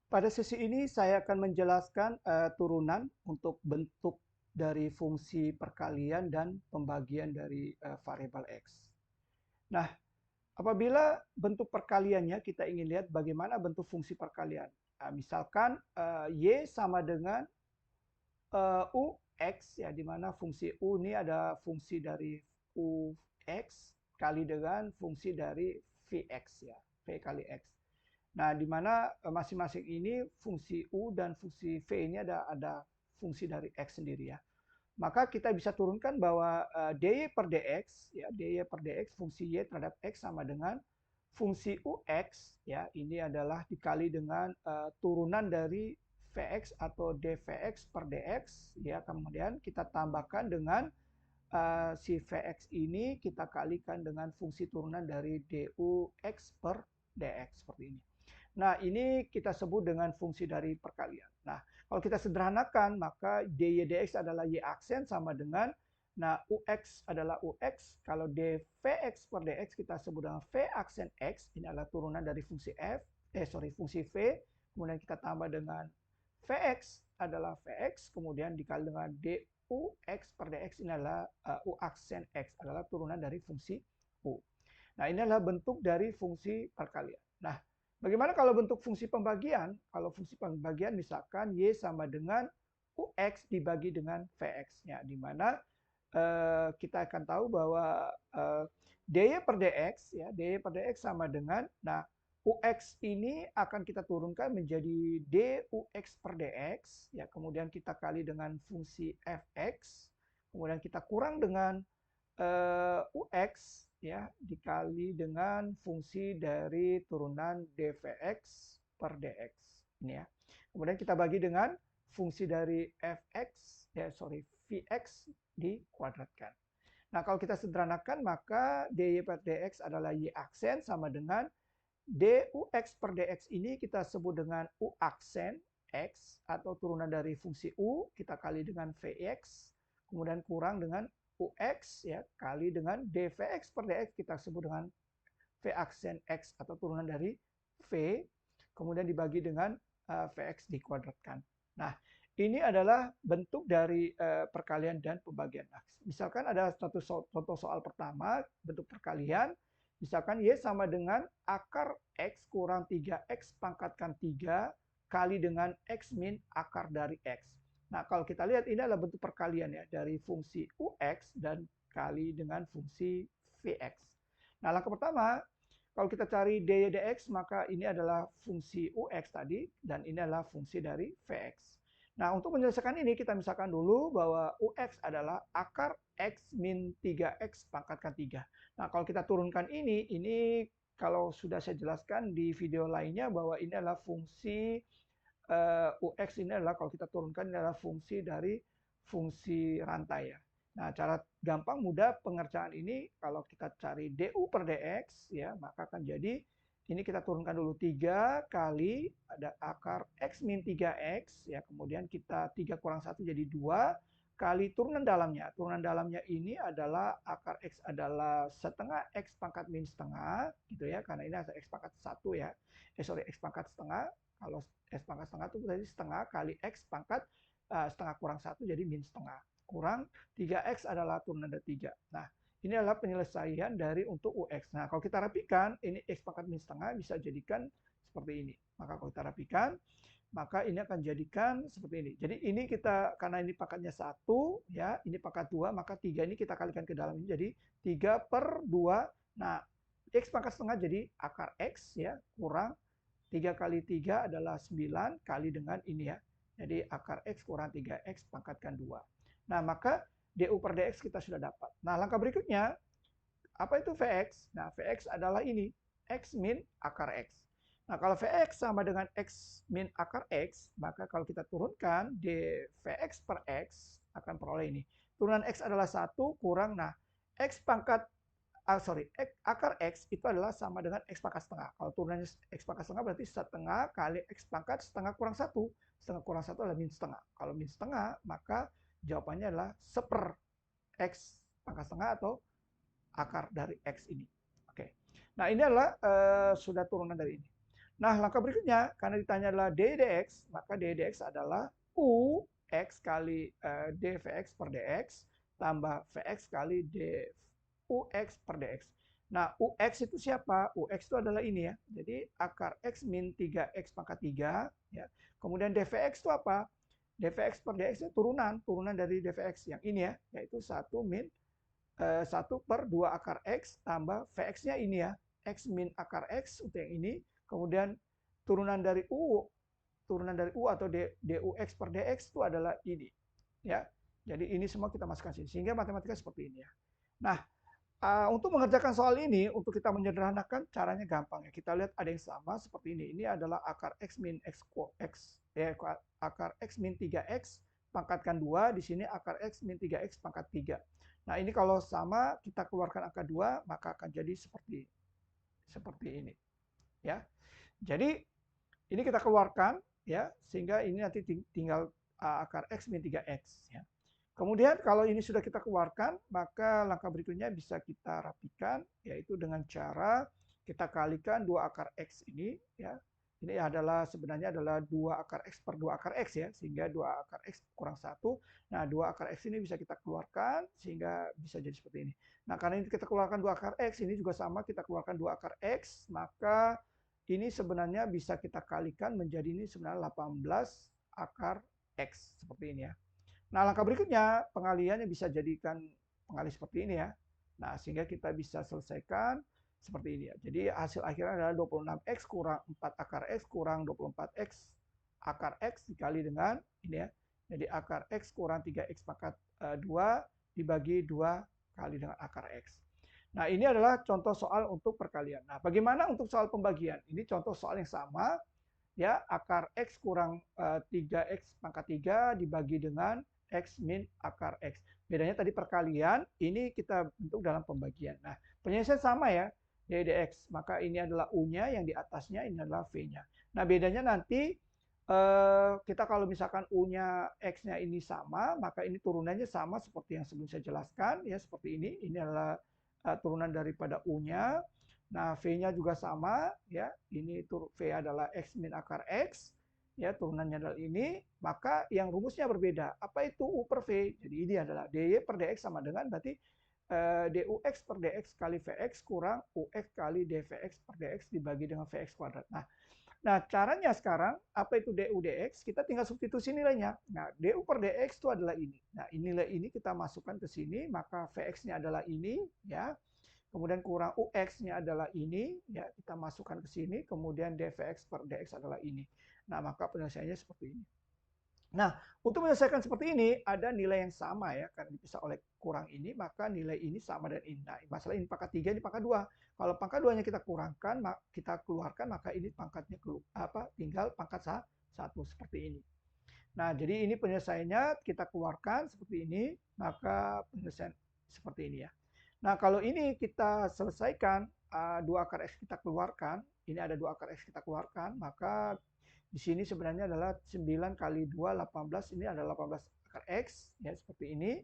Pada sesi ini saya akan menjelaskan turunan untuk bentuk dari fungsi perkalian dan pembagian dari variabel X. Nah, apabila bentuk perkaliannya kita ingin lihat bagaimana bentuk fungsi perkalian. Nah, misalkan Y sama dengan UX, ya, di mana fungsi U ini ada fungsi dari UX kali dengan fungsi dari Vx, ya, V kali X. Nah, di mana masing-masing ini fungsi U dan fungsi V ini ada fungsi dari X sendiri, ya. Maka kita bisa turunkan bahwa dy per dx, ya, dy per dx fungsi y terhadap x sama dengan fungsi ux, ya, ini adalah dikali dengan turunan dari vx atau dvx per dx, ya, kemudian kita tambahkan dengan si Vx ini kita kalikan dengan fungsi turunan dari dux per dx seperti ini. Nah, ini kita sebut dengan fungsi dari perkalian. Nah, kalau kita sederhanakan, maka dy dx adalah y aksen sama dengan, nah, ux adalah ux. Kalau dvx per dx kita sebut dengan v aksen x, ini adalah turunan dari fungsi fungsi v, kemudian kita tambah dengan vx adalah vx, kemudian dikali dengan dux per dx, ini adalah u aksen x, adalah turunan dari fungsi u. Nah, ini adalah bentuk dari fungsi perkalian. Nah, bagaimana kalau bentuk fungsi pembagian? Kalau fungsi pembagian misalkan y sama dengan ux dibagi dengan vx-nya, di mana kita akan tahu bahwa dy per dx, ya, dy per dx sama dengan, nah, ux ini akan kita turunkan menjadi dux per dx, ya, kemudian kita kali dengan fungsi fx, kemudian kita kurang dengan ux, ya, dikali dengan fungsi dari turunan dvx per dx ini, ya. Kemudian kita bagi dengan fungsi dari vx dikuadratkan. Nah, kalau kita sederhanakan maka dy per dx adalah y aksen sama dengan dux per dx ini kita sebut dengan u aksen x atau turunan dari fungsi u kita kali dengan vx, kemudian kurang dengan ux, ya, kali dengan dvx per dx kita sebut dengan v aksen x atau turunan dari v, kemudian dibagi dengan vx dikuadratkan. Nah, ini adalah bentuk dari perkalian dan pembagian. Nah, misalkan ada satu contoh soal pertama, bentuk perkalian, misalkan y sama dengan akar x kurang 3x pangkatkan 3 kali dengan x min akar dari x. Nah, kalau kita lihat ini adalah bentuk perkalian, ya, dari fungsi ux dan kali dengan fungsi vx. Nah, langkah pertama, kalau kita cari dy dx, maka ini adalah fungsi ux tadi, dan ini adalah fungsi dari vx. Nah, untuk menyelesaikan ini, kita misalkan dulu bahwa ux adalah akar x min 3x pangkatkan 3. Nah, kalau kita turunkan ini kalau sudah saya jelaskan di video lainnya bahwa ini adalah fungsi ux ini adalah kalau kita turunkan ini adalah fungsi dari fungsi rantai, ya. Nah, cara gampang mudah pengerjaan ini kalau kita cari du per dx, ya, maka akan jadi ini kita turunkan dulu 3 kali ada akar x min 3x, ya, kemudian kita 3 kurang 1 jadi 2 kali turunan dalamnya. Turunan dalamnya ini adalah akar x adalah setengah x pangkat min setengah, gitu, ya, karena ini ada x pangkat 1, ya. X pangkat setengah. Kalau x pangkat setengah itu berarti setengah kali x pangkat setengah kurang 1 jadi min setengah. Kurang 3x adalah turunan dari 3. Nah, ini adalah penyelesaian dari untuk ux. Nah, kalau kita rapikan, ini x pangkat min setengah bisa jadikan seperti ini. Maka kalau kita rapikan, maka ini akan jadikan seperti ini. Jadi ini kita, karena ini pangkatnya 1, ya, ini pangkat 2, maka 3 ini kita kalikan ke dalam ini jadi 3 per 2. Nah, x pangkat setengah jadi akar x, ya, kurang 3 kali 3 adalah 9 kali dengan ini, ya. Jadi akar x kurang 3x pangkatkan 2. Nah, maka du per dx kita sudah dapat. Nah, langkah berikutnya, apa itu Vx? Nah, Vx adalah ini, x min akar x. Nah, kalau Vx sama dengan x min akar x, maka kalau kita turunkan dVx per x akan peroleh ini. Turunan x adalah 1 kurang, nah, x pangkat akar x itu adalah sama dengan x pangkat setengah. Kalau turunannya x pangkat setengah berarti setengah kali x pangkat setengah kurang 1. Setengah kurang 1 adalah min setengah. Kalau min setengah, maka jawabannya adalah seper x pangkat setengah atau akar dari x ini. Oke. Nah, ini adalah sudah turunan dari ini. Nah, langkah berikutnya, karena ditanya adalah d dx, maka d dx adalah u x kali dvx per dx tambah vx kali ux per dx. Nah, ux itu siapa? Ux itu adalah ini ya. Jadi akar x min 3x pangkat 3. Ya. Kemudian dvx itu apa? Dvx per dx itu turunan dari dvx yang ini ya, yaitu 1 min 1 per 2 akar x tambah vx-nya ini ya, x min akar x untuk yang ini, kemudian turunan dari u atau dux per dx itu adalah ini. Ya. Jadi ini semua kita masukkan sini, sehingga matematika seperti ini ya. Nah, untuk mengerjakan soal ini, untuk kita menyederhanakan, caranya gampang ya. Kita lihat ada yang sama seperti ini. Ini adalah akar x min akar x min 3x pangkatkan 2. Di sini akar x min 3x pangkat 3. Nah, ini kalau sama kita keluarkan angka 2, maka akan jadi seperti ini. Ya. Jadi ini kita keluarkan ya, sehingga ini nanti tinggal akar x min 3x ya. Kemudian kalau ini sudah kita keluarkan, maka langkah berikutnya bisa kita rapikan, yaitu dengan cara kita kalikan 2 akar x ini ya. Ini adalah sebenarnya adalah 2 akar x per 2 akar x ya, sehingga 2 akar x kurang 1. Nah, 2 akar x ini bisa kita keluarkan sehingga bisa jadi seperti ini. Nah, karena ini kita keluarkan 2 akar x, ini juga sama kita keluarkan 2 akar x, maka ini sebenarnya bisa kita kalikan menjadi ini sebenarnya 18 akar x seperti ini ya. Nah, langkah berikutnya pengaliannya bisa jadikan pengali seperti ini ya. Nah, sehingga kita bisa selesaikan seperti ini ya. Jadi hasil akhirnya adalah 26x kurang 4 akar x kurang 24x akar x dikali dengan ini ya. Jadi akar x kurang 3x pangkat 2 dibagi 2 kali dengan akar x. Nah, ini adalah contoh soal untuk perkalian. Nah, bagaimana untuk soal pembagian? Ini contoh soal yang sama ya, akar x kurang 3x pangkat 3 dibagi dengan x min akar x. Bedanya tadi perkalian, ini kita bentuk dalam pembagian. Nah, penyelesaian sama ya, d dx. Maka ini adalah u-nya, yang di atasnya ini adalah v-nya. Nah, bedanya nanti kita kalau misalkan u-nya x-nya ini sama, maka ini turunannya sama seperti yang sebelum saya jelaskan ya, seperti ini. Ini adalah turunan daripada u-nya. Nah, v-nya juga sama ya. Ini v adalah x min akar x. Ya, turunannya adalah ini, maka yang rumusnya berbeda. Apa itu u per v? Jadi ini adalah dy per dx sama dengan berarti dux per dx kali vx kurang ux kali dvx per dx dibagi dengan vx kuadrat. Nah, caranya sekarang, apa itu du dx? Kita tinggal substitusi nilainya. Nah, du per dx itu adalah ini. Nah, nilai ini kita masukkan ke sini, maka vx-nya adalah ini, ya. Kemudian kurang ux-nya adalah ini, ya, kita masukkan ke sini, kemudian dvx per dx adalah ini. Nah, maka penyelesaiannya seperti ini. Nah, untuk menyelesaikan seperti ini, ada nilai yang sama ya, karena dipisah oleh kurang ini, maka nilai ini sama dengan ini. Nah, masalah ini pangkat 3, ini pangkat 2. Kalau pangkat 2-nya kita kurangkan, kita keluarkan, maka ini pangkatnya tinggal pangkat 1, seperti ini. Nah, jadi ini penyelesaiannya kita keluarkan seperti ini, maka penyelesaian seperti ini ya. Nah, kalau ini kita selesaikan, 2 akar x kita keluarkan, ini ada 2 akar x kita keluarkan, maka di sini sebenarnya adalah 9 kali 2, 18, ini adalah 18 akar x, ya seperti ini.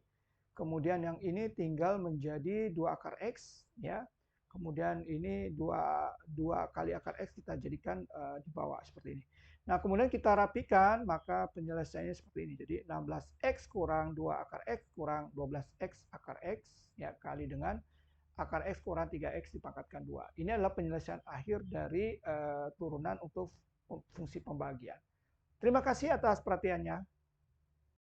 Kemudian yang ini tinggal menjadi 2 akar x, ya. Kemudian ini 2 kali akar x kita jadikan di bawah, seperti ini. Nah, kemudian kita rapikan, maka penyelesaiannya seperti ini. Jadi 16x kurang 2 akar x kurang 12x akar x, ya, kali dengan akar x kurang 3x dipangkatkan 2. Ini adalah penyelesaian akhir dari turunan untuk fungsi pembagian. Terima kasih atas perhatiannya.